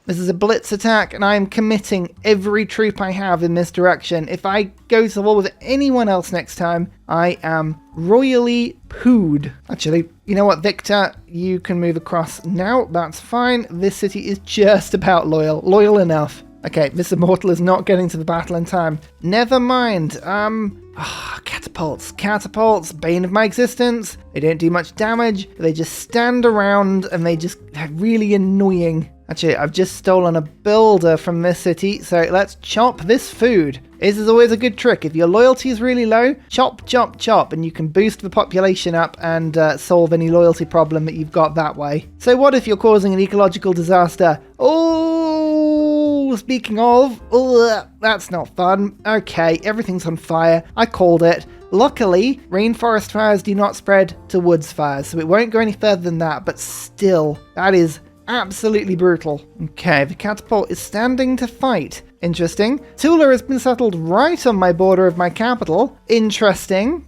This is a blitz attack, and I am committing every troop I have in this direction. If I go to the war with anyone else next time, I am royally pooed. Actually, you know what, Victor? You can move across now. That's fine. This city is just about loyal. Loyal enough. Okay, this immortal is not getting to the battle in time. Never mind. Catapults. Catapults, bane of my existence. They don't do much damage. They just stand around and they're really annoying. Actually, I've just stolen a builder from this city, so let's chop this food. This is always a good trick. If your loyalty is really low, chop, chop, chop, and you can boost the population up and solve any loyalty problem that you've got that way. So what if you're causing an ecological disaster? Oh, speaking of, that's not fun. Okay, everything's on fire. I called it. Luckily, rainforest fires do not spread to woods fires, so it won't go any further than that, but still, that is absolutely brutal. Okay, the catapult is standing to fight. Interesting. Tula has been settled right on my border of my capital. Interesting.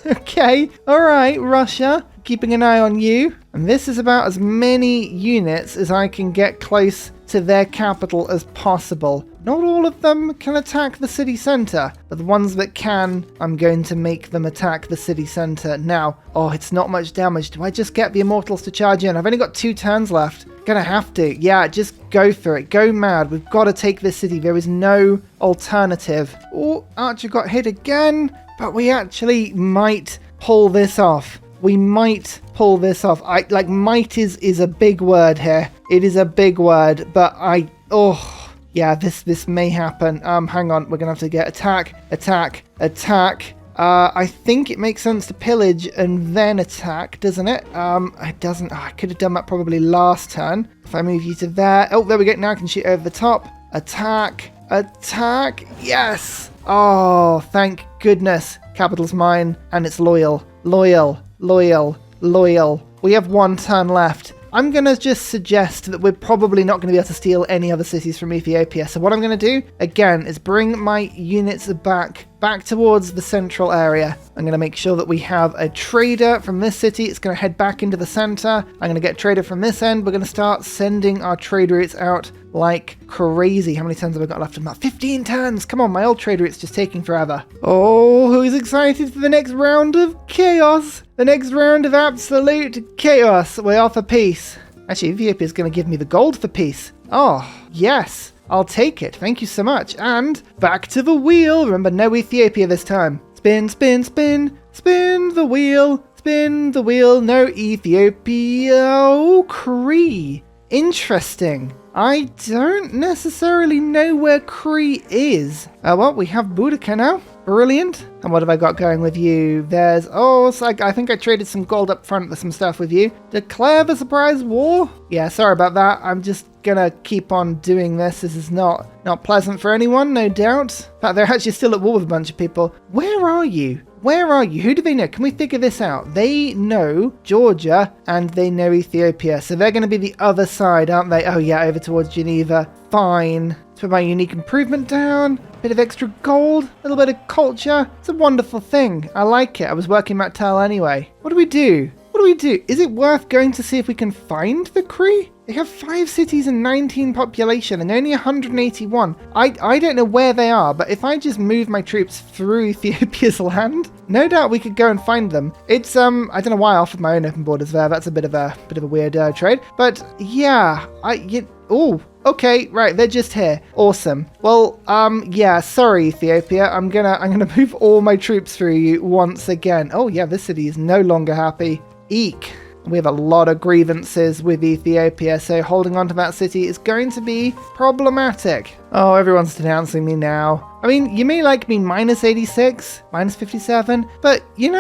Okay, alright, Russia. Keeping an eye on you. And this is about as many units as I can get close to their capital as possible. Not all of them can attack the city center, but the ones that can, I'm going to make them attack the city center. Now, it's not much damage. Do I just get the immortals to charge in? I've only got 2 turns left. Gonna have to. Yeah, just go for it. Go mad. We've got to take this city. There is no alternative. Oh, Archer got hit again, but we actually might pull this off. We might pull this off. Might is a big word here. It is a big word, but yeah, this may happen. Hang on, we're gonna have to get attack. I think it makes sense to pillage and then attack, doesn't it? It doesn't. I could have done that probably last turn. If I move you to there. Oh, there we go. Now I can shoot over the top. Attack. Yes. Oh, thank goodness. Capital's mine, and it's loyal. We have 1 turn left. I'm going to just suggest that we're probably not going to be able to steal any other cities from Ethiopia. So what I'm going to do, again, is bring my units back towards the central area. I'm going to make sure that we have a trader from this city. It's going to head back into the center. I'm going to get a trader from this end. We're going to start sending our trade routes out like crazy. How many turns have I got left of that? 15 turns! Come on, my old trade route's just taking forever. Oh, who's excited for the next round of chaos? The next round of absolute chaos. We offer peace. Actually, Ethiopia's going to give me the gold for peace. Oh, yes. I'll take it. Thank you so much. And back to the wheel. Remember, no Ethiopia this time. Spin, spin, spin. Spin the wheel. Spin the wheel. No Ethiopia. Oh, Cree. Interesting. I don't necessarily know where Cree is. Well, we have Boudica now. Brilliant. And what have I got going with you? There's, I think I traded some gold up front with some stuff with you. Declare the surprise war? Yeah, sorry about that. I'm just gonna keep on doing this. This is not pleasant for anyone, no doubt. In fact, they're actually still at war with a bunch of people. Where are you? Where are you? Who do they know? Can we figure this out? They know Georgia and they know Ethiopia. So they're going to be the other side, aren't they? Oh yeah, over towards Geneva. Fine. Let's put my unique improvement down. Bit of extra gold. A little bit of culture. It's a wonderful thing. I like it. I was working that tile anyway. What do we do? Is it worth going to see if we can find the Cree? They have 5 cities and 19 population and only 181. I don't know where they are, but if I just move my troops through Ethiopia's land, no doubt we could go and find them. It's I don't know why I offered my own open borders there. That's a bit of a weird trade. But yeah, okay, right, they're just here. Awesome. Well, yeah, sorry Ethiopia. I'm gonna move all my troops through you once again. Oh yeah, this city is no longer happy. Eek. We have a lot of grievances with Ethiopia, so holding on to that city is going to be problematic. Oh, everyone's denouncing me now. I mean, you may like me minus 86, minus 57, but, you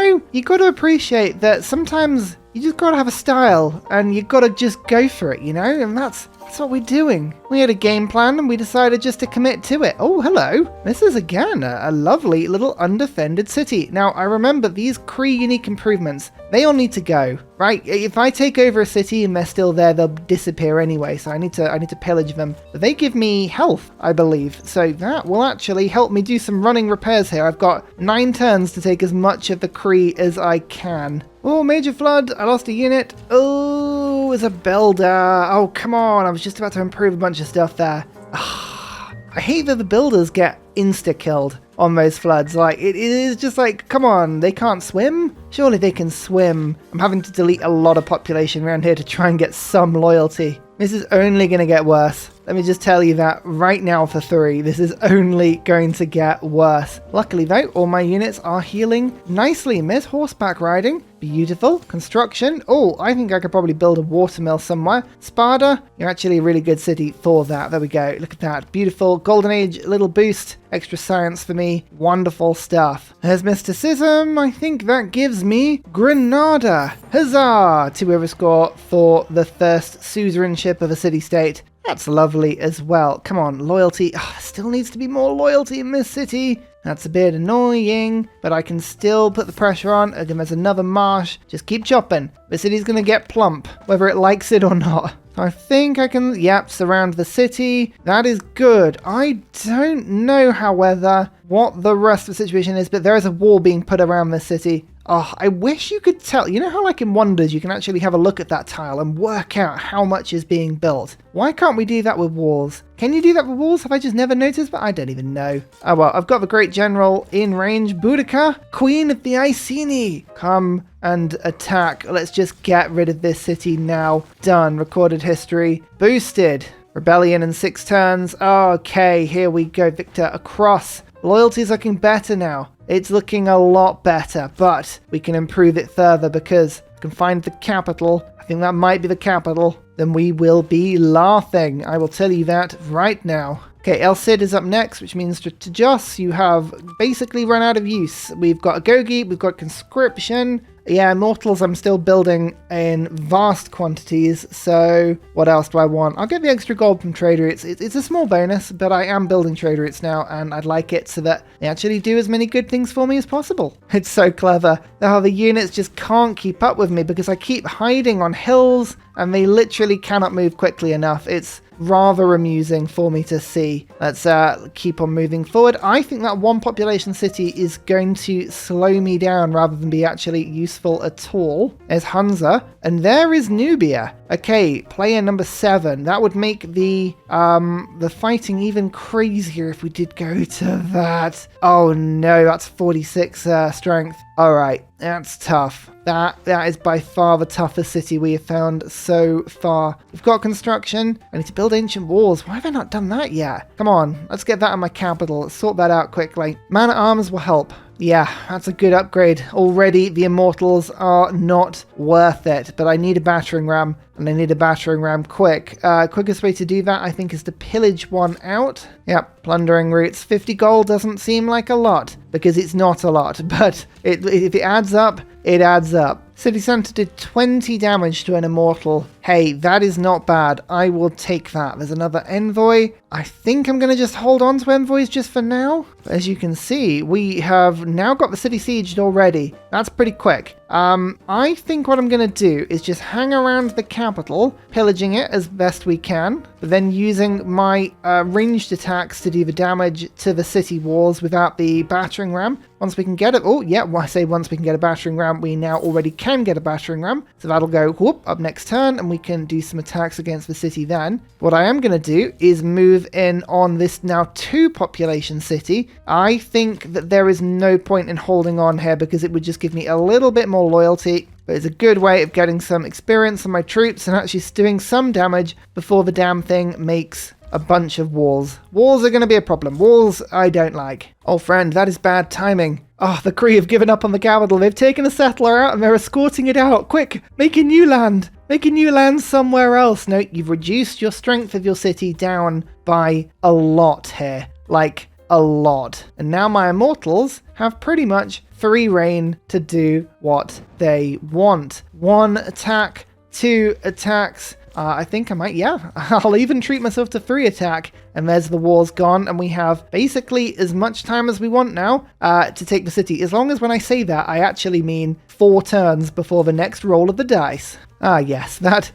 got to appreciate that sometimes you just got to have a style, and you got to just go for it, and that's what we're doing. We had a game plan, and we decided just to commit to it. Oh, hello. This is, again, a lovely little undefended city. Now, I remember these Cree unique improvements. They all need to go. Right, if I take over a city and they're still there, they'll disappear anyway, so I need to pillage them. But they give me health, I believe, so that will actually help me do some running repairs here. I've got 9 turns to take as much of the Kree as I can. Oh, major flood, I lost a unit. Oh, it's a builder. Oh, come on, I was just about to improve a bunch of stuff there. I hate that the builders get insta-killed on those floods. Like, it is just like, come on, they can't swim? Surely they can swim. I'm having to delete a lot of population around here to try and get some loyalty. This is only going to get worse. Let me just tell you that right now for 3. This is only going to get worse. Luckily though, all my units are healing nicely. There's horseback riding. Beautiful. Construction. Oh, I think I could probably build a watermill somewhere. Sparta, you're actually a really good city for that. There we go. Look at that. Beautiful. Golden Age, little boost. Extra science for me. Wonderful stuff. There's mysticism. I think that gives me Granada. Huzzah! 2 overscore for the first suzerainship of a city-state. That's lovely as well. Come on, loyalty. Still needs to be more loyalty in this city. That's a bit annoying, but I can still put the pressure on. Again, there's another marsh. Just keep chopping. The city's going to get plump, whether it likes it or not. I think I can, surround the city. That is good. I don't know, however, what the rest of the situation is, but there is a wall being put around the city. Oh, I wish you could tell. You know how like in Wonders you can actually have a look at that tile and work out how much is being built? Why can't we do that with walls? Can you do that with walls? Have I just never noticed? But I don't even know. Oh well, I've got the Great General in range. Boudica, Queen of the Iceni. Come and attack. Let's just get rid of this city now. Done. Recorded history. Boosted. Rebellion in 6 turns. Okay, here we go. Victor across. Loyalty's looking better now. It's looking a lot better, but we can improve it further because I can find the capital. I think that might be the capital. Then we will be laughing. I will tell you that right now. Okay, El Cid is up next, which means to Jos, you have basically run out of use. We've got Agogi, we've got conscription. Yeah, Immortals I'm still building in vast quantities, so what else do I want? I'll get the extra gold from trade routes. It's a small bonus, but I am building trade routes now, and I'd like it so that they actually do as many good things for me as possible. It's so clever how the units just can't keep up with me because I keep hiding on hills, and they literally cannot move quickly enough. It's rather amusing for me to see. Let's keep on moving forward. I think that 1 population city is going to slow me down rather than be actually useful at all. There's Hunza, and there is Nubia. Okay, player number 7. That would make the fighting even crazier if we did go to that. Oh no, that's 46 strength. All right, that's tough. That is by far the toughest city we have found so far. We've got construction. I need to build ancient walls. Why have I not done that yet? Come on, let's get that in my capital. Let's sort that out quickly. Man-at-arms will help. Yeah, that's a good upgrade. Already, the Immortals are not worth it, but I need a battering ram, and I need a battering ram quick. Quickest way to do that, I think, is to pillage one out. Yep, plundering routes. 50 gold doesn't seem like a lot, because it's not a lot, but if it adds up, it adds up. City Center did 20 damage to an Immortal. Hey, that is not bad. I will take that. There's another Envoy. I think I'm going to just hold on to Envoys just for now. But as you can see, we have now got the city sieged already. That's pretty quick. I think what I'm going to do is just hang around the capital, pillaging it as best we can, but then using my ranged attacks to do the damage to the city walls without the battering ram. Once we can get it, I say once we can get a battering ram, we now already can get a battering ram. So that'll go whoop up next turn, and we can do some attacks against the city then. What I am going to do is move in on this now 2 population city. I think that there is no point in holding on here because it would just give me a little bit more loyalty. But it's a good way of getting some experience on my troops and actually doing some damage before the damn thing makes a bunch of walls. Walls are going to be a problem. Walls I don't like. Oh friend, that is bad timing. Oh, the Kree have given up on the capital. They've taken a settler out and they're escorting it out. Quick, make a new land. Make a new land somewhere else. No, you've reduced your strength of your city down by a lot here. Like, a lot. And now my Immortals have pretty much free reign to do what they want. 1 attack, 2 attacks. I think I might, yeah. I'll even treat myself to 3 attack. And there's the wars gone. And we have basically as much time as we want now to take the city. As long as when I say that, I actually mean 4 turns before the next roll of the dice. Ah, yes, that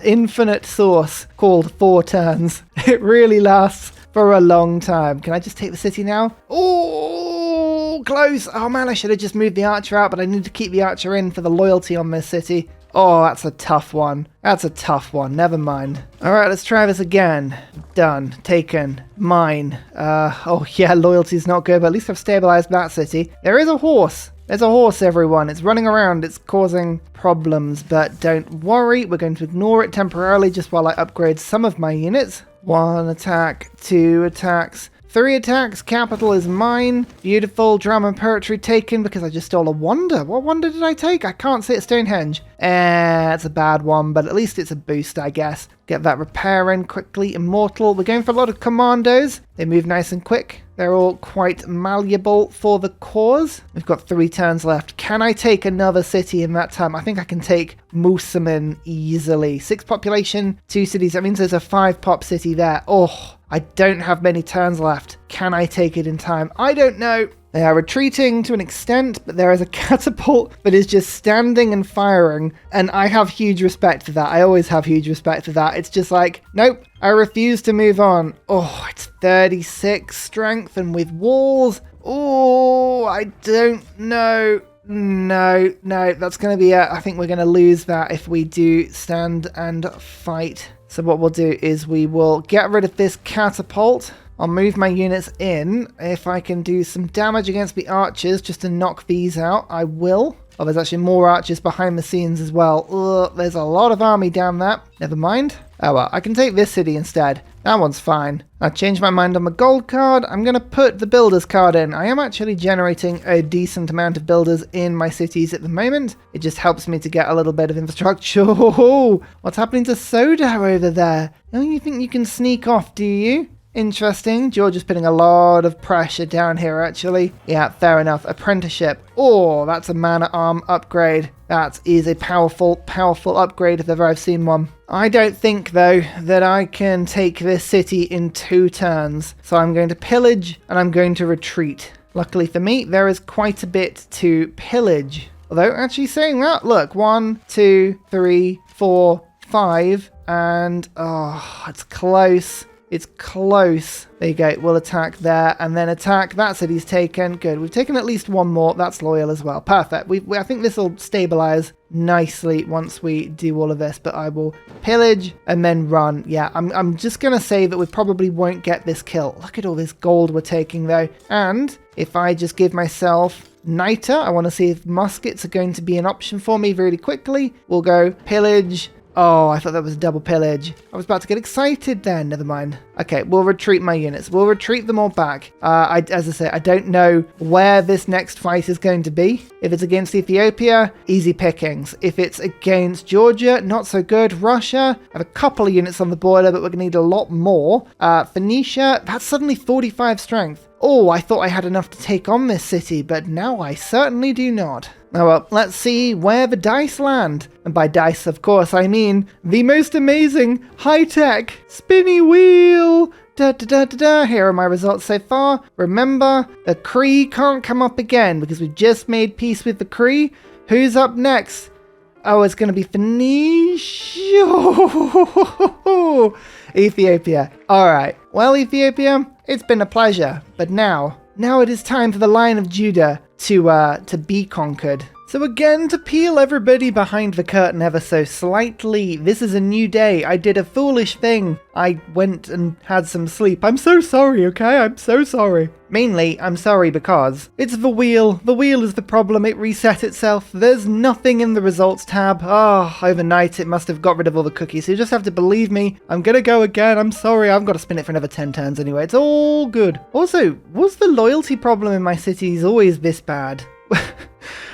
infinite source called 4 turns. It really lasts for a long time. Can I just take the city now? Oh, close. Oh man, I should have just moved the archer out, but I need to keep the archer in for the loyalty on this city. Oh, that's a tough one. That's a tough one. Never mind. All right, let's try this again. Done. Taken. Mine. Oh yeah, loyalty's not good, but at least I've stabilized that city. There is a horse. There's a horse, everyone. It's running around. It's causing problems, but don't worry. We're going to ignore it temporarily just while I upgrade some of my units. 1 attack, 2 attacks, 3 attacks. Capital is mine. Beautiful. Drama and poetry taken because I just stole a wonder. What wonder did I take? I can't see it. Stonehenge. It's a bad one, but at least it's a boost, I guess. Get that repair in quickly. Immortal. We're going for a lot of commandos. They move nice and quick. They're all quite malleable for the cause. We've got 3 turns left. Can I take another city in that time? I think I can take Musamin easily. 6 population, 2 cities. That means there's a 5 pop city there. Oh, I don't have many turns left. Can I take it in time? I don't know. They are retreating to an extent, but there is a catapult that is just standing and firing, and I have huge respect for that. I always have huge respect for that. It's just like, nope, I refuse to move on. Oh, it's 36 strength and with walls. Oh, I don't know. No, that's going to be it. I think we're going to lose that if we do stand and fight. So what we'll do is we will get rid of this catapult. I'll move my units in. If I can do some damage against the archers just to knock these out, I will. Oh, there's actually more archers behind the scenes as well. Ugh, there's a lot of army down that. Never mind. Oh well, I can take this city instead. That one's fine. I changed my mind on my gold card. I'm going to put the builders card in. I am actually generating a decent amount of builders in my cities at the moment. It just helps me to get a little bit of infrastructure. What's happening to Soda over there? Oh, you think you can sneak off, do you? Interesting. George is putting a lot of pressure down here, actually. Yeah, fair enough. Apprenticeship. Oh, that's a man-at-arm upgrade. That is a powerful, powerful upgrade if ever I've seen one. I don't think, though, that I can take this city in 2 turns. So I'm going to pillage and I'm going to retreat. Luckily for me, there is quite a bit to pillage. Although, actually saying that, look, 1, 2, 3, 4, 5, and oh, it's close. It's close. There you go. We'll attack there and then attack. That city's taken. Good. We've taken at least 1 more. That's loyal as well. Perfect. I think this will stabilize nicely once we do all of this, but I will pillage and then run. Yeah, I'm just going to say that we probably won't get this kill. Look at all this gold we're taking though. And if I just give myself niter, I want to see if muskets are going to be an option for me really quickly. We'll go pillage. Oh, I thought that was double pillage. I was about to get excited then. Never mind. Okay, we'll retreat my units. We'll retreat them all back. As I say, I don't know where this next fight is going to be. If it's against Ethiopia, easy pickings. If it's against Georgia, not so good. Russia, I have a couple of units on the border, but we're going to need a lot more. Phoenicia, that's suddenly 45 strength. Oh, I thought I had enough to take on this city, but now I certainly do not. Oh well, let's see where the dice land. And by dice, of course, I mean the most amazing, high-tech, spinny wheel. Here are my results so far. Remember, the Cree can't come up again because we've just made peace with the Cree. Who's up next? Oh, it's going to be Phoenicia. Ethiopia. All right. Well, Ethiopia, it's been a pleasure. But now it is time for the Lion of Judah to be conquered. So again, to peel everybody behind the curtain ever so slightly, this is a new day. I did a foolish thing. I went and had some sleep. I'm so sorry, okay? I'm so sorry. Mainly, I'm sorry because it's the wheel. The wheel is the problem. It reset itself. There's nothing in the results tab. Oh, overnight it must have got rid of all the cookies. So you just have to believe me. I'm gonna go again. I'm sorry. I've got to spin it for another 10 turns anyway. It's all good. Also, was the loyalty problem in my cities always this bad?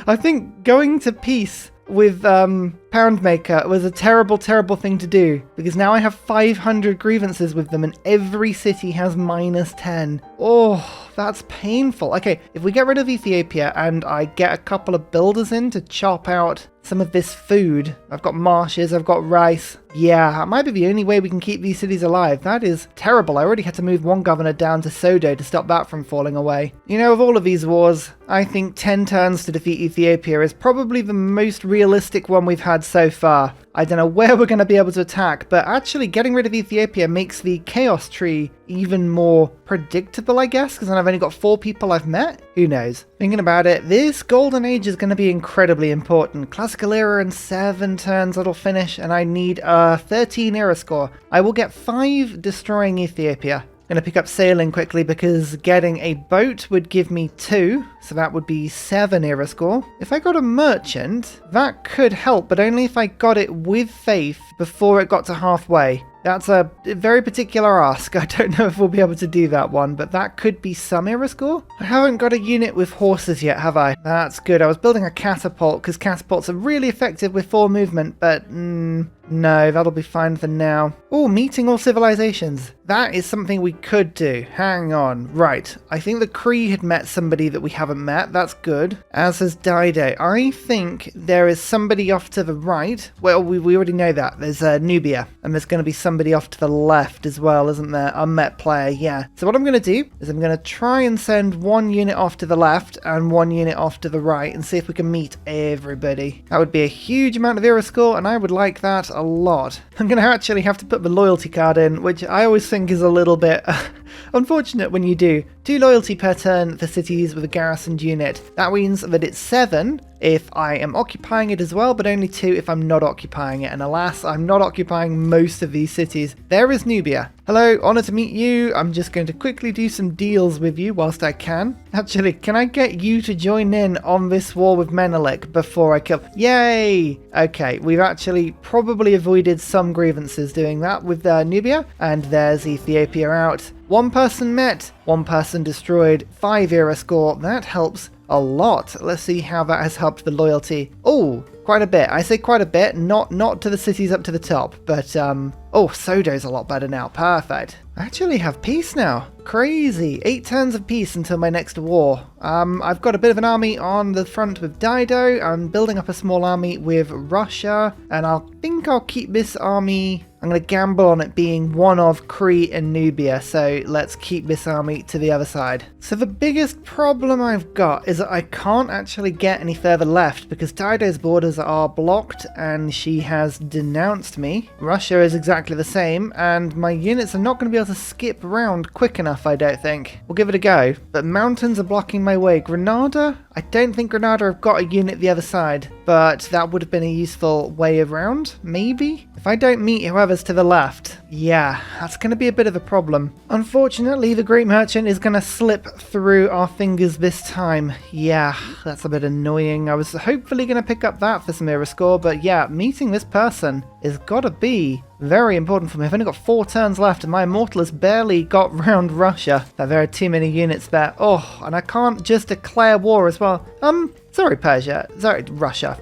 I think going to peace with Poundmaker was a terrible, terrible thing to do because now I have 500 grievances with them and every city has -10. Oh, that's painful. Okay, if we get rid of Ethiopia and I get a couple of builders in to chop out some of this food. I've got marshes, I've got rice. Yeah, that might be the only way we can keep these cities alive. That is terrible. I already had to move one governor down to Sodo to stop that from falling away. You know, of all of these wars, I think 10 turns to defeat Ethiopia is probably the most realistic one we've had so far. I don't know where we're going to be able to attack, but actually getting rid of Ethiopia makes the chaos tree even more predictable, I guess, because then I've only got 4 people I've met? Who knows? Thinking about it, this golden age is going to be incredibly important. Classical era in 7 turns it'll finish, and I need a 13 era score. I will get 5 destroying Ethiopia. Going to pick up sailing quickly because getting a boat would give me 2, so that would be 7 era score. If I got a merchant, that could help, but only if I got it with faith before it got to halfway. That's a very particular ask. I don't know if we'll be able to do that one, but that could be some era score. I haven't got a unit with horses yet, have I? That's good. I was building a catapult because catapults are really effective with 4 movement, but no, that'll be fine for now. Oh, meeting all civilizations. That is something we could do. Hang on. Right. I think the Cree had met somebody that we haven't met. That's good. As has Dido. I think there is somebody off to the right. Well, we already know that. There's Nubia. And there's going to be somebody off to the left as well, isn't there? Unmet player, yeah. So what I'm going to do is I'm going to try and send 1 unit off to the left and 1 unit off to the right and see if we can meet everybody. That would be a huge amount of era score, and I would like that a lot. I'm going to actually have to put the loyalty card in, which I always think is a little bit unfortunate when you do. 2 loyalty per turn for cities with a garrisoned unit. That means that it's 7 if I am occupying it as well, but only 2 if I'm not occupying it. And alas, I'm not occupying most of these cities. There is Nubia. Hello, honor to meet you. I'm just going to quickly do some deals with you whilst I can. Actually, can I get you to join in on this war with Menelik before I kill? Yay! Okay, we've actually probably avoided some grievances doing that with Nubia. And there's Ethiopia out. 1 person met, 1 person destroyed, 5 era score. That helps a lot. Let's see how that has helped the loyalty. Oh, quite a bit. I say quite a bit, not to the cities up to the top, but oh, Sodo's a lot better now. Perfect. I actually have peace now. Crazy. 8 turns of peace until my next war. I've got a bit of an army on the front with Dido. I'm building up a small army with Russia, and I think I'll keep this army. I'm going to gamble on it being one of Crete and Nubia, so let's keep this army to the other side. So the biggest problem I've got is that I can't actually get any further left because Dido's borders are blocked and she has denounced me. Russia is exactly the same, and my units are not going to be able to skip around quick enough, I don't think. We'll give it a go, but mountains are blocking my way. Granada? I don't think Granada have got a unit the other side, but that would have been a useful way around, maybe? If I don't meet whoever's to the left, yeah, that's going to be a bit of a problem. Unfortunately, the Great Merchant is going to slip through our fingers this time. Yeah, that's a bit annoying. I was hopefully going to pick up that for some era score, but yeah, meeting this person is got to be very important for me. I've only got 4 turns left and my Immortal has barely got round Russia. There are too many units there. Oh, and I can't just declare war as well. Sorry, Persia. Sorry, Russia.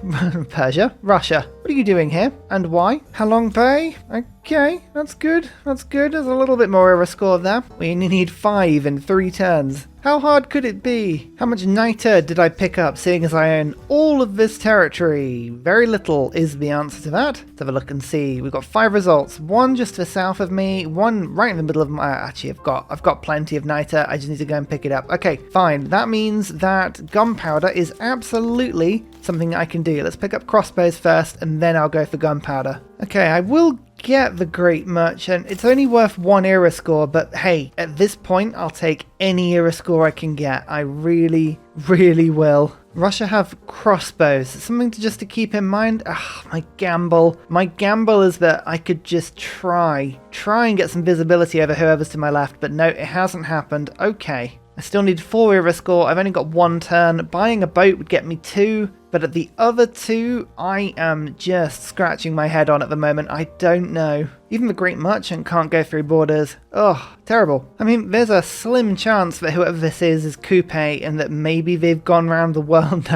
Persia. Russia. What are you doing here? And why? How long pay? Okay, that's good. That's good. There's a little bit more era score there. We only need 5 in 3 turns. How hard could it be? How much niter did I pick up, seeing as I own all of this territory? Very little is the answer to that. Let's have a look and see. We've got 5 results. 1 just to the south of me, 1 right in the middle of my... Actually, I've got plenty of niter. I just need to go and pick it up. Okay, fine. That means that gunpowder is absolutely something I can do. Let's pick up crossbows first, and then I'll go for gunpowder. Okay, I will get the Great Merchant. It's only worth 1 era score, but hey, at this point, I'll take any era score I can get. I really, really will. Russia have crossbows. Something to keep in mind. My gamble. My gamble is that I could just try and get some visibility over whoever's to my left, but no, it hasn't happened. Okay. I still need 4 era score. I've only got 1 turn. Buying a boat would get me 2. But at the other 2, I am just scratching my head on at the moment. I don't know. Even the Great Merchant can't go through borders. Oh, terrible. I mean, there's a slim chance that whoever this is Coupe and that maybe they've gone around the world.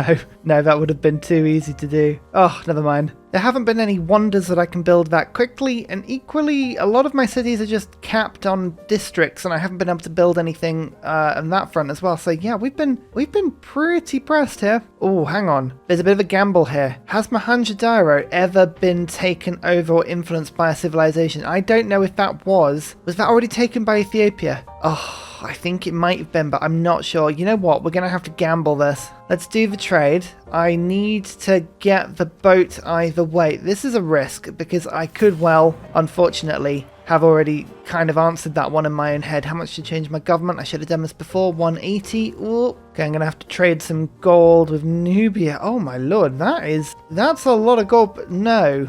No, that would have been too easy to do. Oh, never mind. There haven't been any wonders that I can build that quickly, and equally, a lot of my cities are just capped on districts, and I haven't been able to build anything on that front as well. So yeah, we've been pretty pressed here. Oh, hang on. There's a bit of a gamble here. Has Mohenjo-Daro ever been taken over or influenced by a civilization? I don't know if that was. Was that already taken by Ethiopia? Oh, I think it might have been, but I'm not sure. You know what? We're going to have to gamble this. Let's do the trade. I need to get the boat either way. This is a risk because I could, well, unfortunately, have already kind of answered that one in my own head. How much to change my government? I should have done this before. 180. Ooh. Okay, I'm going to have to trade some gold with Nubia. Oh my lord, that's a lot of gold, but no.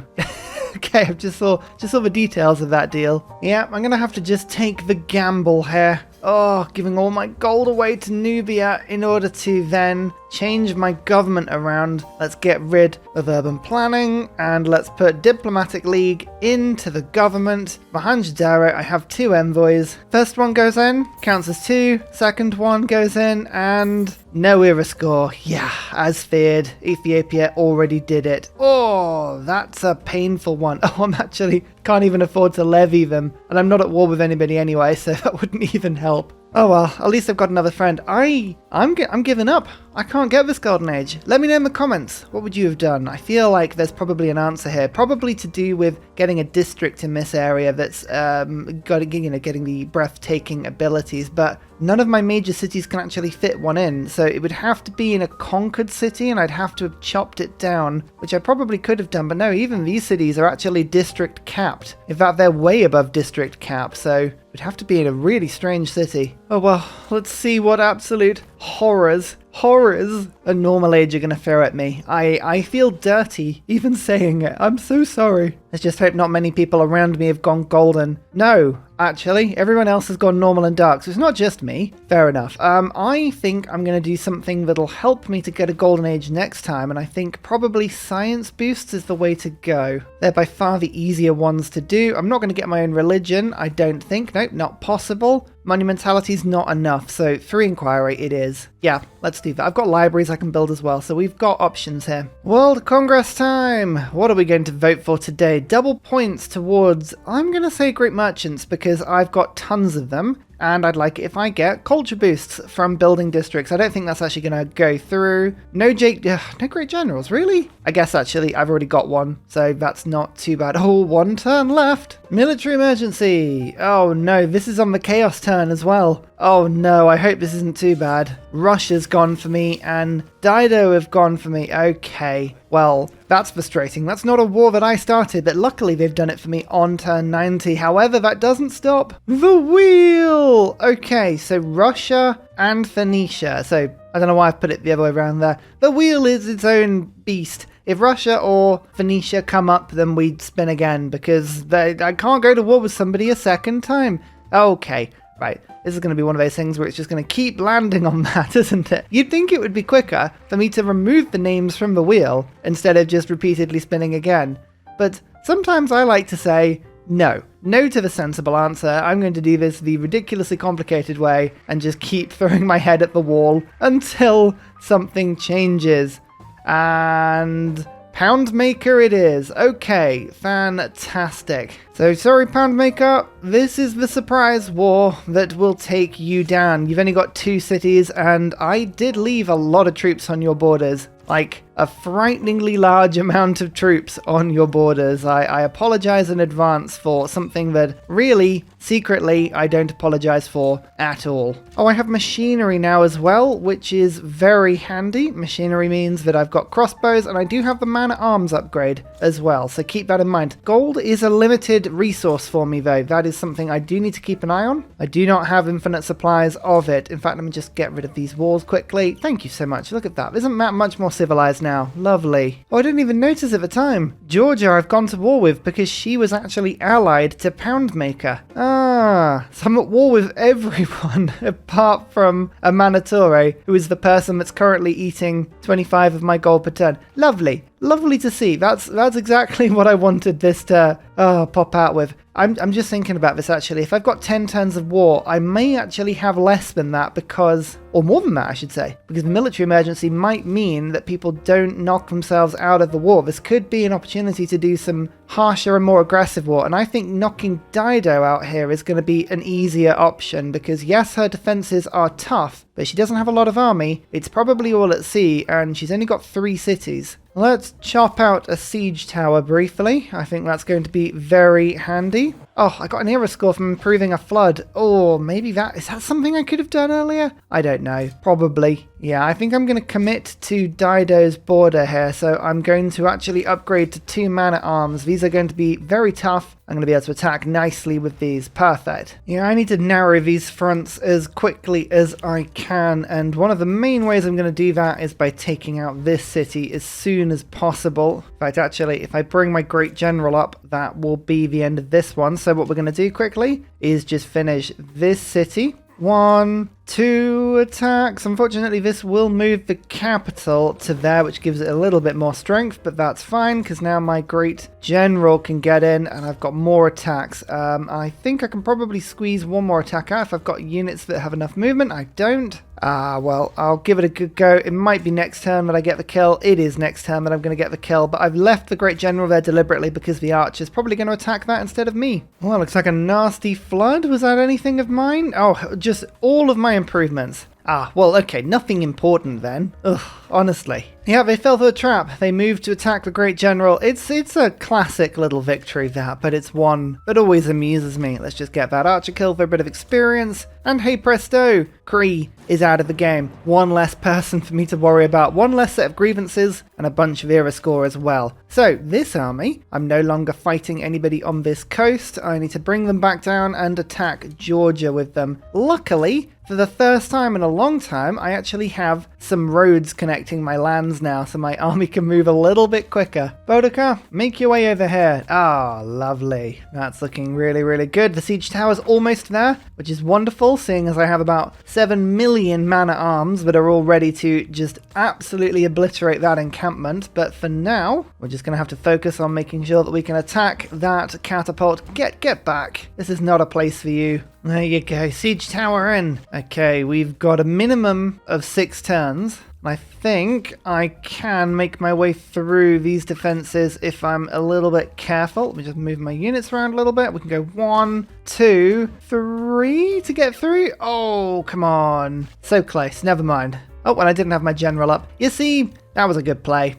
Okay, I just saw the details of that deal. Yeah, I'm going to have to just take the gamble here. Oh, giving all my gold away to Nubia in order to then change my government around. Let's get rid of urban planning and let's put diplomatic league into the government. Mohenjo-Daro, I have 2 envoys. First one goes in, counts as 2. Second one goes in and no era score. Yeah, as feared, Ethiopia already did it. Oh, that's a painful one. Oh, I'm actually can't even afford to levy them. And I'm not at war with anybody anyway, so that wouldn't even help. Oh well, at least I've got another friend. I'm giving up. I can't get this golden age. Let me know in the comments. What would you have done? I feel like there's probably an answer here. Probably to do with getting a district in this area that's getting the breathtaking abilities. But none of my major cities can actually fit one in. So it would have to be in a conquered city and I'd have to have chopped it down, which I probably could have done. But no, even these cities are actually district capped. In fact, they're way above district cap. So it'd have to be in a really strange city. Oh well, let's see what absolute horrors a normal age are going to throw at me. I feel dirty even saying it. I'm so sorry. Let's just hope not many people around me have gone golden. No, actually, everyone else has gone normal and dark, so it's not just me. Fair enough. I think I'm going to do something that'll help me to get a golden age next time, and I think probably science boosts is the way to go. They're by far the easier ones to do. I'm not going to get my own religion, I don't think. Nope, not possible. Monumentality's not enough, so 3 inquiry it is. Yeah, let's do that. I've got libraries I can build as well, so we've got options here. World Congress time! What are we going to vote for today? Double points towards, I'm going to say Great Merchants, because I've got tons of them. And I'd like it if I get culture boosts from building districts. I don't think that's actually going to go through. No great generals, really? I guess actually I've already got one, so that's not too bad. Oh, 1 turn left. Military emergency. Oh no, this is on the chaos turn as well. Oh no, I hope this isn't too bad. Russia's gone for me and Dido have gone for me. Okay, well, that's frustrating. That's not a war that I started, but luckily they've done it for me on turn 90. However, that doesn't stop the wheel. Okay, so Russia and Phoenicia. So I don't know why I've put it the other way around there. The wheel is its own beast. If Russia or Phoenicia come up, then we'd spin again because I can't go to war with somebody a second time. Okay, right. This is going to be one of those things where it's just going to keep landing on that, isn't it? You'd think it would be quicker for me to remove the names from the wheel instead of just repeatedly spinning again. But sometimes I like to say, no to the sensible answer. I'm going to do this the ridiculously complicated way and just keep throwing my head at the wall until something changes. And Pound Maker it is. Okay, fantastic. So sorry, Pound Maker, this is the surprise war that will take you down. You've only got 2 cities and I did leave a lot of troops on your borders. Like a frighteningly large amount of troops on your borders. I apologize in advance for something that really, secretly, I don't apologize for at all. Oh, I have machinery now as well, which is very handy. Machinery means that I've got crossbows and I do have the man-at-arms upgrade as well, so keep that in mind. Gold is a limited resource for me though. That is something I do need to keep an eye on. I do not have infinite supplies of it. In fact, let me just get rid of these walls quickly. Thank you so much. Look at that. Isn't that much more civilized now? Lovely. Oh, I didn't even notice at the time. Georgia I've gone to war with because she was actually allied to Poundmaker. Ah, so I'm at war with everyone apart from a Manatore, who is the person that's currently eating 25 of my gold per turn. Lovely. Lovely to see. That's exactly what I wanted this to pop out with. I'm just thinking about this actually. If I've got 10 turns of war, I may actually have less than that because, or more than that I should say, because the military emergency might mean that people don't knock themselves out of the war. This could be an opportunity to do some harsher and more aggressive war, and I think knocking Dido out here is going to be an easier option because yes, her defenses are tough, but she doesn't have a lot of army. It's probably all at sea, and she's only got 3 cities. Let's chop out a siege tower briefly. I think that's going to be very handy. Oh, I got an era score from improving a flood. Oh, maybe is that something I could have done earlier? I don't know. Probably. Yeah, I think I'm going to commit to Dido's border here. So I'm going to actually upgrade to 2 man-at-arms. These are going to be very tough. I'm going to be able to attack nicely with these. Perfect. Yeah, I need to narrow these fronts as quickly as I can. And one of the main ways I'm going to do that is by taking out this city as soon as possible. In fact, actually, if I bring my Great General up, that will be the end of this one. So what we're going to do quickly is just finish this city. 1, 2 attacks. Unfortunately, this will move the capital to there, which gives it a little bit more strength, but that's fine because now my Great General can get in and I've got more attacks. I think I can probably squeeze one more attack out if I've got units that have enough movement. I don't. Well, I'll give it a good go. It might be next turn that I get the kill. It is next turn that I'm going to get the kill, but I've left the Great General there deliberately because the archer's probably going to attack that instead of me. Well, looks like a nasty flood. Was that anything of mine? Oh, just all of my improvements. Well, okay, nothing important then. Ugh, honestly. Yeah, they fell for the trap. They moved to attack the Great General. It's a classic little victory, that, but it's one that always amuses me. Let's just get that archer kill for a bit of experience. And hey presto, Kree is out of the game. One less person for me to worry about, one less set of grievances, and a bunch of era score as well. So, this army, I'm no longer fighting anybody on this coast. I need to bring them back down and attack Georgia with them. Luckily, for the first time in a long time, I actually have some roads connecting my lands now, so my army can move a little bit quicker. Boudica, make your way over here. Lovely. That's looking really, really good. The siege tower's almost there, which is wonderful, seeing as I have about 7 million man-at-arms that are all ready to just absolutely obliterate that encampment. But for now, we're just going to have to focus on making sure that we can attack that catapult. Get back. This is not a place for you. There you go, siege tower in. Okay, we've got a minimum of 6 turns. I think I can make my way through these defenses if I'm a little bit careful. Let me just move my units around a little bit. We can go 1, 2, 3 to get through. Oh, come on. So close, never mind. Oh, well, I didn't have my general up. You see, that was a good play.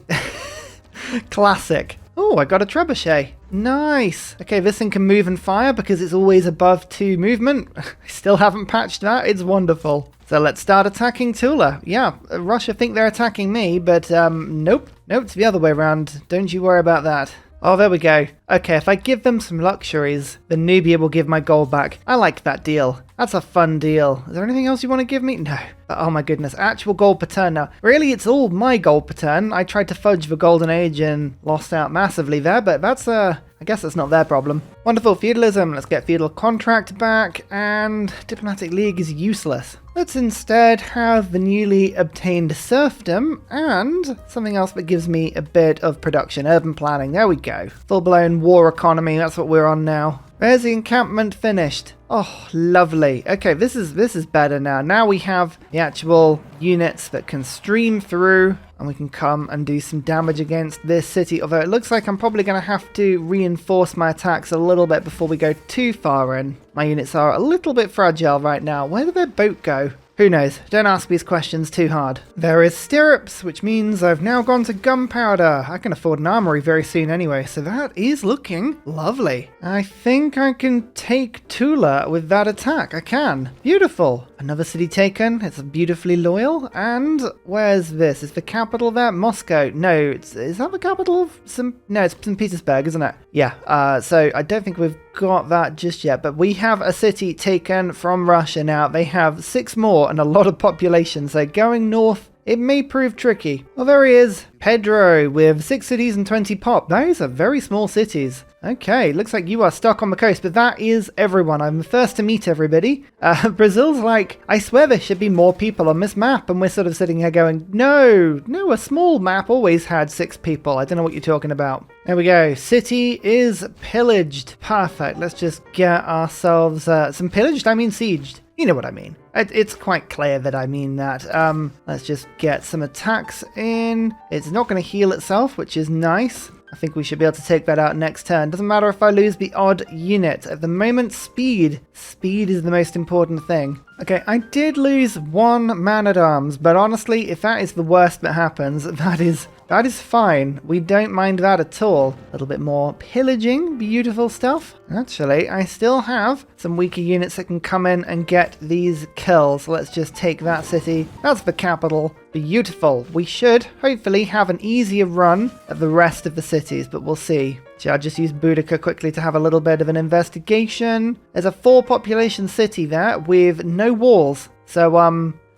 Classic. Oh, I got a trebuchet. Nice. Okay, this thing can move and fire because it's always above 2 movement. I still haven't patched that. It's wonderful. So let's start attacking Tula. Yeah, Russia think they're attacking me, but nope. Nope, it's the other way around. Don't you worry about that. Oh, there we go. Okay, if I give them some luxuries, then Nubia will give my gold back. I like that deal. That's a fun deal. Is there anything else you want to give me? No. Oh my goodness, actual gold per turn now. Really, it's all my gold per turn. I tried to fudge the golden age and lost out massively there, but that's I guess that's not their problem. Wonderful feudalism. Let's get feudal contract back, and diplomatic league is useless. Let's instead have the newly obtained serfdom and something else that gives me a bit of production. Urban planning. There we go. Full-blown war economy. That's what we're on now. There's the encampment finished. Oh, lovely. Okay, this is better now. Now we have the actual units that can stream through, and we can come and do some damage against this city. Although it looks like I'm probably going to have to reinforce my attacks a little bit before we go too far in. My units are a little bit fragile right now. Where did their boat go? Who knows? Don't ask these questions too hard. There is stirrups, which means I've now gone to gunpowder. I can afford an armory very soon anyway, so that is looking lovely. I think I can take Tula with that attack. I can. Beautiful. Another city taken. It's beautifully loyal. And where's this? Is the capital there? Moscow. No, is that the capital of No, it's St. Petersburg, isn't it? Yeah, so I don't think we've got that just yet, but we have a city taken from Russia now. They have 6 more and a lot of population, so going north it may prove tricky. Well, there he is, Pedro, with 6 cities and 20 pop. Those are very small cities. Okay, looks like you are stuck on the coast, but that is everyone. I'm the first to meet everybody. Brazil's like, I swear there should be more people on this map, and we're sort of sitting here going, no, a small map always had 6 people. I don't know what you're talking about. There we go. City is pillaged. Perfect. Let's just get ourselves some pillaged. I mean sieged. You know what I mean. It's quite clear that I mean that. Let's just get some attacks in. It's not going to heal itself, which is nice. I think we should be able to take that out next turn. Doesn't matter if I lose the odd unit. At the moment, speed. Speed is the most important thing. Okay, I did lose 1 man-at-arms, but honestly, if that is the worst that happens, that is fine. We don't mind that at all. A little bit more pillaging, beautiful stuff. Actually, I still have some weaker units that can come in and get these kills. Let's just take that city. That's the capital. Beautiful. We should hopefully have an easier run at the rest of the cities, but we'll see. So I'll just use Boudica quickly to have a little bit of an investigation. There's a 4 population city there with no walls. So,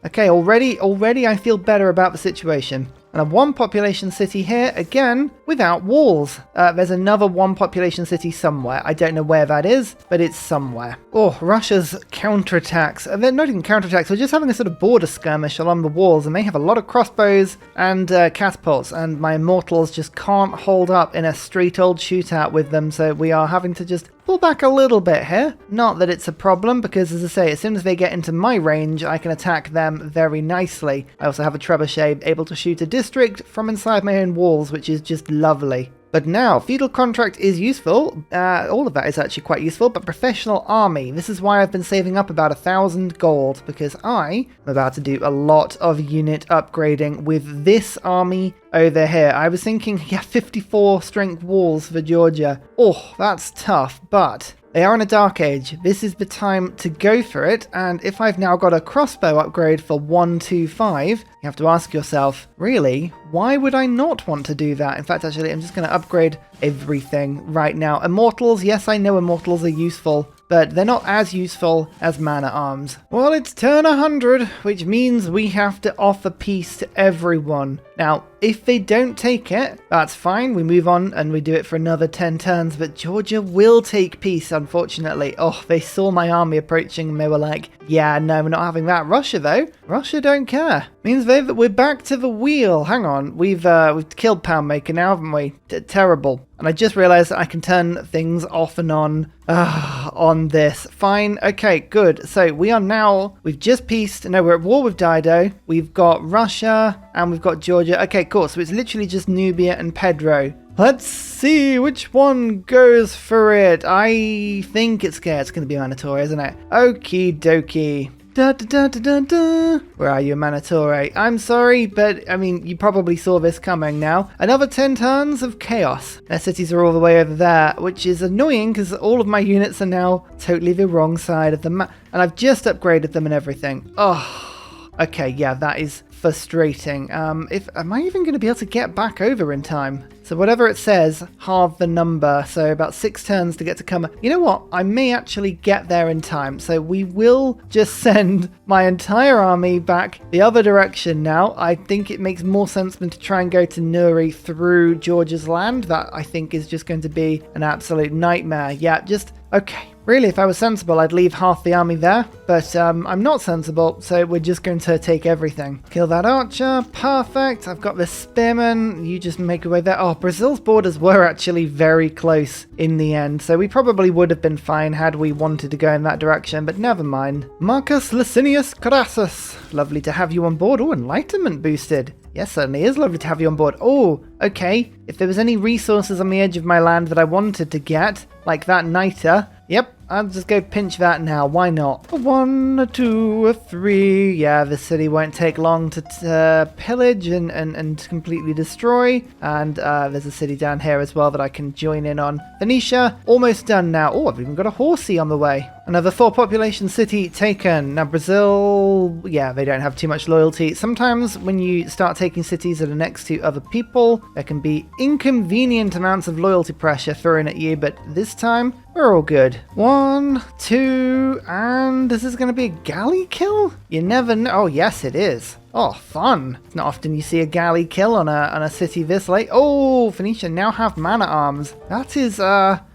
okay, already I feel better about the situation. And a 1 population city here, again, without walls. There's another 1 population city somewhere. I don't know where that is, but it's somewhere. Oh, Russia's counterattacks. They're not even counterattacks, we're just having a sort of border skirmish along the walls, and they have a lot of crossbows and catapults, and my immortals just can't hold up in a straight old shootout with them, so we are having to just pull back a little bit here. Not that it's a problem, because as I say, as soon as they get into my range, I can attack them very nicely. I also have a trebuchet able to shoot a district from inside my own walls, which is just lovely. But now, feudal contract is useful. All of that is actually quite useful, but professional army. This is why I've been saving up about 1,000 gold, because I am about to do a lot of unit upgrading with this army over here. I was thinking, yeah, 54 strength walls for Georgia. Oh, that's tough, but they are in a dark age. This is the time to go for it, and if I've now got a crossbow upgrade for 125, you have to ask yourself, really, why would I not want to do that? In fact, actually, I'm just going to upgrade everything right now. Immortals, yes, I know immortals are useful, but they're not as useful as man-at-arms. Well, it's turn 100, which means we have to offer peace to everyone. Now, if they don't take it, that's fine. We move on and we do it for another 10 turns, but Georgia will take peace, unfortunately. Oh, they saw my army approaching and they were like, yeah, no, we're not having that. Russia, though, Russia don't care. Means that we're back to the wheel. Hang on, we've killed Poundmaker now, haven't we? Terrible. And I just realized that I can turn things off and on this. Fine, okay, good. So we've just peaced. No, we're at war with Dido. We've got Russia and we've got Georgia. Okay, cool. So it's literally just Nubia and Pedro. Let's see which one goes for it. I think it's going to be Manatore, isn't it? Okie dokie. Da, da, da, da, da. Where are you, Manatore? I'm sorry, but I mean, you probably saw this coming now. Another 10 turns of chaos. Their cities are all the way over there, which is annoying because all of my units are now totally the wrong side of the map. And I've just upgraded them and everything. Oh, okay, yeah, that is frustrating. Am I even going to be able to get back over in time? So whatever it says, halve the number, so about 6 turns to get to come. You know what? I may actually get there in time, so we will just send my entire army back the other direction now. I think it makes more sense than to try and go to Nuri through Georgia's land. That, I think, is just going to be an absolute nightmare. Yeah, just... okay. Really, if I was sensible, I'd leave half the army there, but I'm not sensible, so we're just going to take everything. Kill that archer, perfect. I've got the spearman, you just make your way there. Oh, Brazil's borders were actually very close in the end, so we probably would have been fine had we wanted to go in that direction, but never mind. Marcus Licinius Crassus, lovely to have you on board. Oh, enlightenment boosted. Yes, certainly is lovely to have you on board. Oh, okay. If there was any resources on the edge of my land that I wanted to get, like that niter, yep, I'll just go pinch that now. Why not? 1, 2, 3. Yeah, the city won't take long to pillage and completely destroy. And there's a city down here as well that I can join in on. Venetia, almost done now. Oh, I've even got a horsey on the way. Another 4 population city taken. Now Brazil, yeah, they don't have too much loyalty. Sometimes when you start taking cities that are next to other people, there can be inconvenient amounts of loyalty pressure thrown at you, but this time we're all good. 1, 2, and this is going to be a galley kill? You never know. Oh, yes, it is. Oh, fun. It's not often you see a galley kill on a city this late. Oh, Phoenicia now have man-at-arms. That is,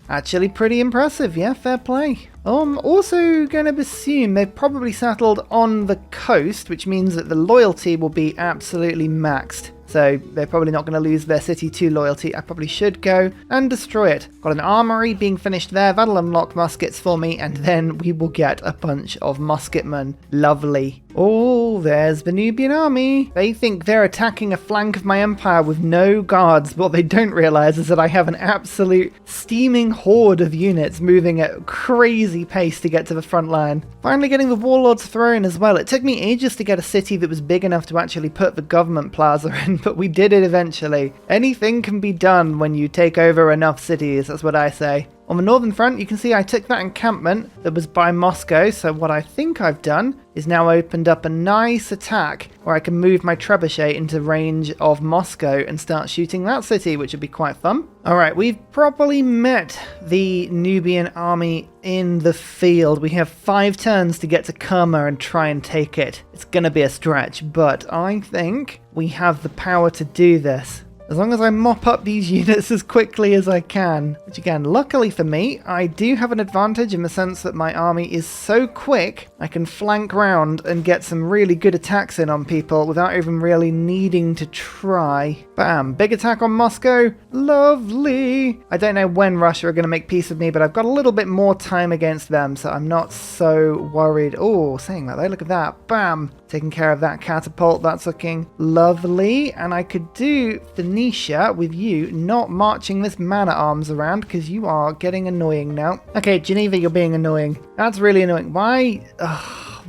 actually pretty impressive. Yeah, fair play. I'm also going to assume they've probably settled on the coast, which means that the loyalty will be absolutely maxed. So they're probably not going to lose their city to loyalty. I probably should go and destroy it. Got an armory being finished there. That'll unlock muskets for me, and then we will get a bunch of musketmen. Lovely. Oh, there's the Nubian army. They think they're attacking a flank of my empire with no guards. What they don't realize is that I have an absolute steaming horde of units moving at crazy pace to get to the front line. Finally getting the warlord's throne as well. It took me ages to get a city that was big enough to actually put the government plaza in, but we did it eventually. Anything can be done when you take over enough cities, that's what I say. On the northern front, you can see I took that encampment that was by Moscow, so what I think I've done is now opened up a nice attack where I can move my trebuchet into range of Moscow and start shooting that city, which would be quite fun. Alright, we've properly met the Nubian army in the field. We have 5 turns to get to Kerma and try and take it. It's gonna be a stretch, but I think we have the power to do this. As long as I mop up these units as quickly as I can. Which again, luckily for me, I do have an advantage in the sense that my army is so quick, I can flank round and get some really good attacks in on people without even really needing to try. Bam, big attack on Moscow. Lovely. I don't know when Russia are going to make peace with me, but I've got a little bit more time against them, so I'm not so worried. Oh, saying that though, look at that. Bam. Taking care of that catapult. That's looking lovely. And I could do Phoenicia with you not marching this man-at-arms around because you are getting annoying now. Okay, Geneva, you're being annoying. That's really annoying. Why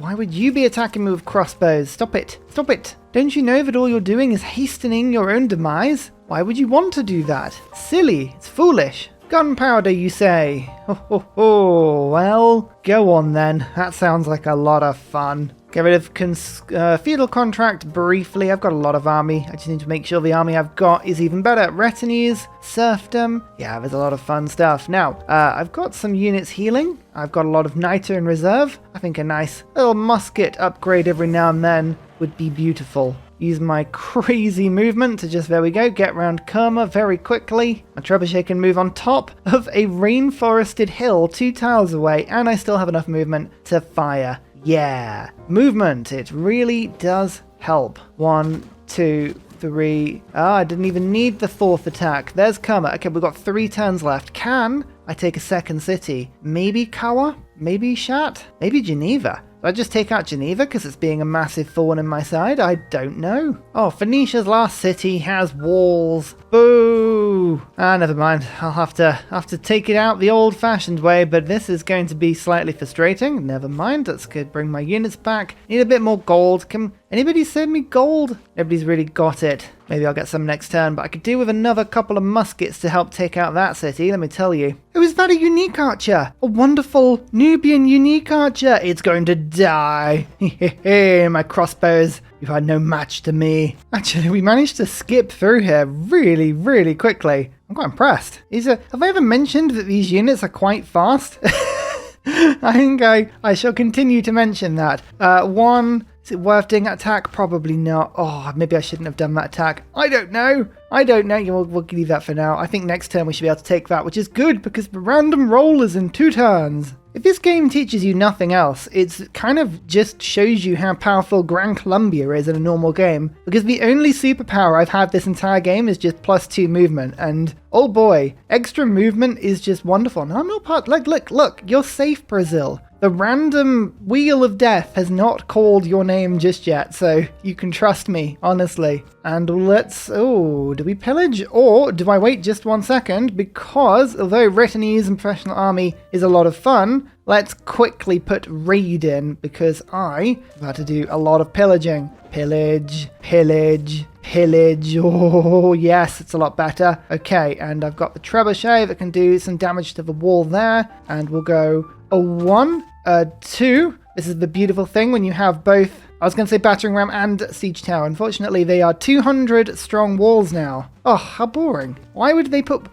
would you be attacking me with crossbows? Stop it. Stop it. Don't you know that all you're doing is hastening your own demise? Why would you want to do that? Silly. It's foolish. Gunpowder, you say? Oh, well, go on then. That sounds like a lot of fun. Get rid of feudal contract briefly. I've got a lot of army. I just need to make sure the army I've got is even better. Retinues, serfdom. Yeah, there's a lot of fun stuff. Now, I've got some units healing. I've got a lot of niter in reserve. I think a nice little musket upgrade every now and then would be beautiful. Use my crazy movement to just, there we go, get around Kerma very quickly. My trebuchet can move on top of a rainforested hill 2 tiles away, and I still have enough movement to fire. Yeah, movement, it really does help. 1, 2, 3. I didn't even need the 4th attack. There's Kerma. Okay, we've got 3 turns left. Can I take a second city? Maybe Kawa? Maybe Shat? Maybe Geneva? Do I just take out Geneva because it's being a massive thorn in my side? I don't know. Oh, Phoenicia's last city has walls. Boo! Never mind. I'll have to take it out the old-fashioned way, but this is going to be slightly frustrating. Never mind. Let's go bring my units back. Need a bit more gold. Can anybody send me gold? Nobody's really got it. Maybe I'll get some next turn, but I could do with another couple of muskets to help take out that city, let me tell you. Oh, is that a unique archer? A wonderful Nubian unique archer. It's going to die. My crossbows, you've had no match to me. Actually, we managed to skip through here really, really quickly. I'm quite impressed. Have I ever mentioned that these units are quite fast? I think I shall continue to mention that. Is it worth doing that attack? Probably not. Oh, maybe I shouldn't have done that attack. I don't know. We'll leave that for now. I think next turn we should be able to take that, which is good because the random roll is in 2 turns. If this game teaches you nothing else, it's kind of just shows you how powerful Gran Colombia is in a normal game. Because the only superpower I've had this entire game is just +2 movement. And oh boy, extra movement is just wonderful. No, I'm not part. Look, you're safe, Brazil. The random wheel of death has not called your name just yet, so you can trust me, honestly. And do we pillage or do I wait just 1 second? Because although retinues and professional army is a lot of fun, let's quickly put raid in because I have had to do a lot of pillaging. Pillage. Oh, yes, it's a lot better. Okay, and I've got the trebuchet that can do some damage to the wall there. And we'll go a 1, 2. This is the beautiful thing when you have both, I was going to say battering ram and siege tower. Unfortunately, they are 200 strong walls now. Oh, how boring. Why would they put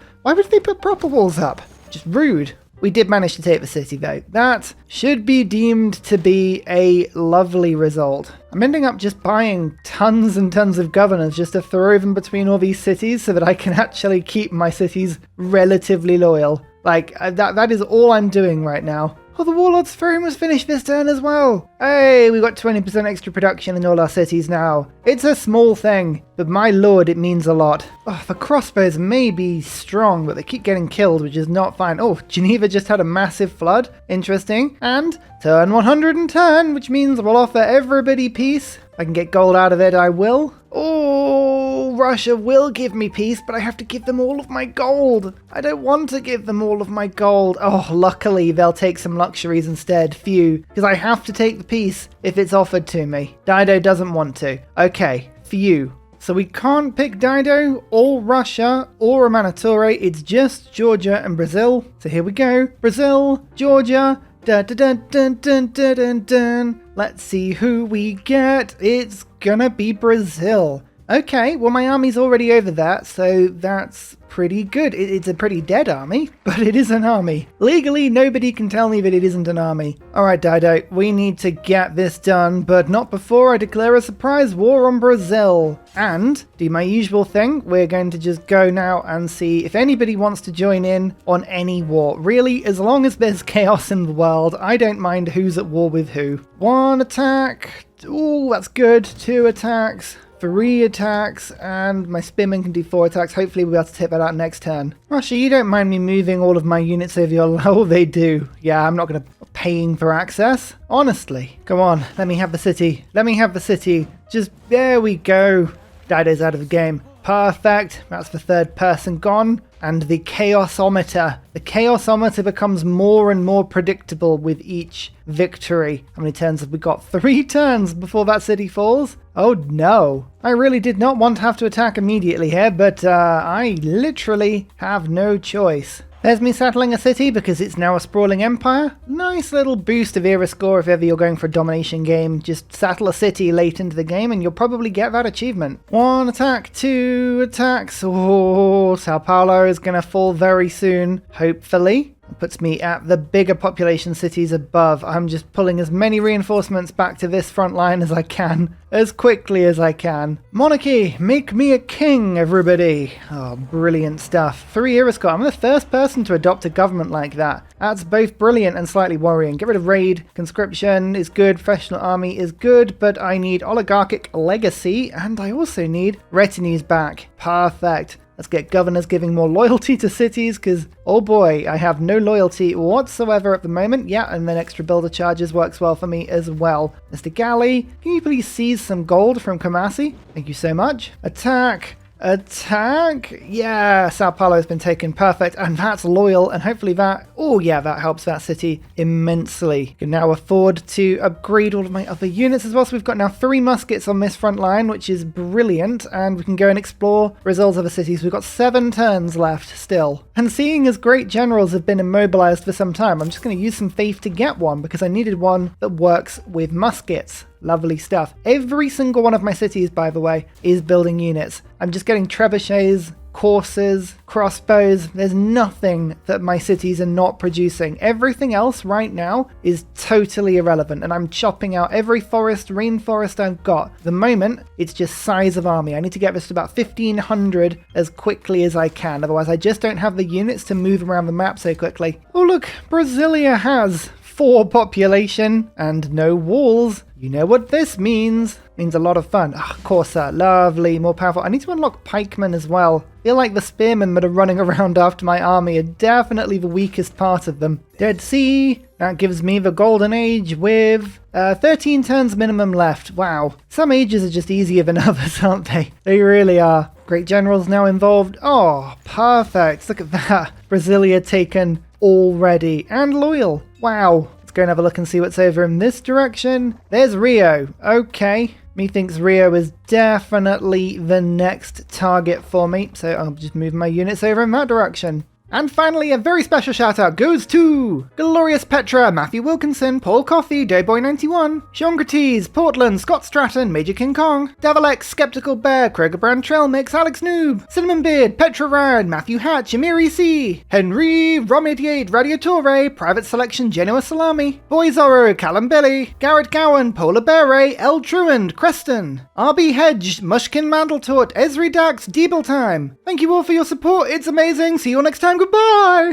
proper walls up? Just rude. We did manage to take the city though. That should be deemed to be a lovely result. I'm ending up just buying tons and tons of governors just to throw them between all these cities so that I can actually keep my cities relatively loyal. Like, that is all I'm doing right now. Oh, the Warlord's throne was finished this turn as well. Hey, we got 20% extra production in all our cities now. It's a small thing, but my lord, it means a lot. Oh, the crossbows may be strong, but they keep getting killed, which is not fine. Oh, Geneva just had a massive flood. Interesting. And turn 110, which means we'll offer everybody peace. If I can get gold out of it, I will. Oh, Russia will give me peace, but I have to give them all of my gold. I don't want to give them all of my gold. Oh, luckily they'll take some luxuries instead. Phew, because I have to take the peace if it's offered to me. Dido doesn't want to. Okay, phew. So we can't pick Dido or Russia or Amanatore. It's just Georgia and Brazil. So here we go. Brazil, Georgia. Dun, dun, dun, dun, dun, dun, dun, dun. Let's see who we get. It's gonna be Brazil. Okay, well my army's already over that, so that's pretty good. It's a pretty dead army, but it is an army. Legally, nobody can tell me that it isn't an army. Alright, Dido, we need to get this done, but not before I declare a surprise war on Brazil. And do my usual thing, we're going to just go now and see if anybody wants to join in on any war. Really, as long as there's chaos in the world, I don't mind who's at war with who. 1 attack. Ooh, that's good. 2 attacks. 3 attacks, and my spearmen can do 4 attacks. Hopefully we'll be able to take that out next turn. Russia, you don't mind me moving all of my units over your... Oh, they do. Yeah, I'm not going to... Paying for access? Honestly. Come on, let me have the city. Let me have the city. Just... There we go. Dido's out of the game. Perfect. That's the 3rd person gone. And the chaosometer. The chaosometer becomes more and more predictable with each victory. How many turns have we got? 3 turns before that city falls? Oh no. I really did not want to have to attack immediately here, but I literally have no choice. There's me settling a city because it's now a sprawling empire. Nice little boost of era score if ever you're going for a domination game. Just settle a city late into the game and you'll probably get that achievement. 1 attack, 2 attacks. Oh, Sao Paulo is going to fall very soon, hopefully. It puts me at the bigger population cities above. I'm just pulling as many reinforcements back to this front line as I can, as quickly as I can. Monarchy, make me a king, everybody. Oh, brilliant stuff. 3 era score. I'm the first person to adopt a government like that. That's both brilliant and slightly worrying. Get rid of raid. Conscription is good. Professional army is good, but I need oligarchic legacy, and I also need retinues back. Perfect. Let's get governors giving more loyalty to cities, because, oh boy, I have no loyalty whatsoever at the moment. Yeah, and then extra builder charges works well for me as well. Mr. Galley, can you please seize some gold from Kumasi? Thank you so much. Attack. Attack! Yeah, Sao Paulo's been taken. Perfect. And that's loyal. And hopefully that... Oh, yeah, that helps that city immensely. Can now afford to upgrade all of my other units as well. So we've got now 3 muskets on this front line, which is brilliant. And we can go and explore Brazil's other cities. We've got 7 turns left still. And seeing as great generals have been immobilized for some time, I'm just going to use some faith to get one because I needed one that works with muskets. Lovely stuff. Every single one of my cities, by the way, is building units. I'm just getting trebuchets, coursers, crossbows. There's nothing that my cities are not producing. Everything else right now is totally irrelevant, and I'm chopping out every forest, rainforest I've got. At the moment, it's just size of army. I need to get this to about 1,500 as quickly as I can. Otherwise, I just don't have the units to move around the map so quickly. Oh, look, Brasilia has 4 population and no walls. You know what this means. Means a lot of fun. Ah, Corsa, lovely, more powerful. I need to unlock pikemen as well. I feel like the spearmen that are running around after my army are definitely the weakest part of them. Dead Sea, that gives me the golden age with 13 turns minimum left. Wow. Some ages are just easier than others, aren't they? They really are. Great generals now involved. Oh, perfect. Look at that. Brasilia taken already. And loyal. Wow. Go and have a look and see what's over in this direction. There's Rio. Okay. Methinks Rio is definitely the next target for me. So I'll just move my units over in that direction. And finally, a very special shout out goes to Glorious Petra, Matthew Wilkinson, Paul Coffey, Dayboy91, Seangrates, Portland, Scott Stratton, Major King Kong, Devil Skeptical Bear, Craig Brand Trailmix, Alex Noob, Cinnamon Beard, Petra Ryan, Matthew Hatch, Amiri C, Henry, Rom88, Radiatore, Private Selection, Genoa Salami, Boy Zorro, Callum Billy, Garrett Gowan, Polar Bear Ray, L. Truand, Creston, RB Hedge, Mushkin Mandeltort, Esri Dax, Deeble Time. Thank you all for your support, it's amazing, see you all next time, goodbye!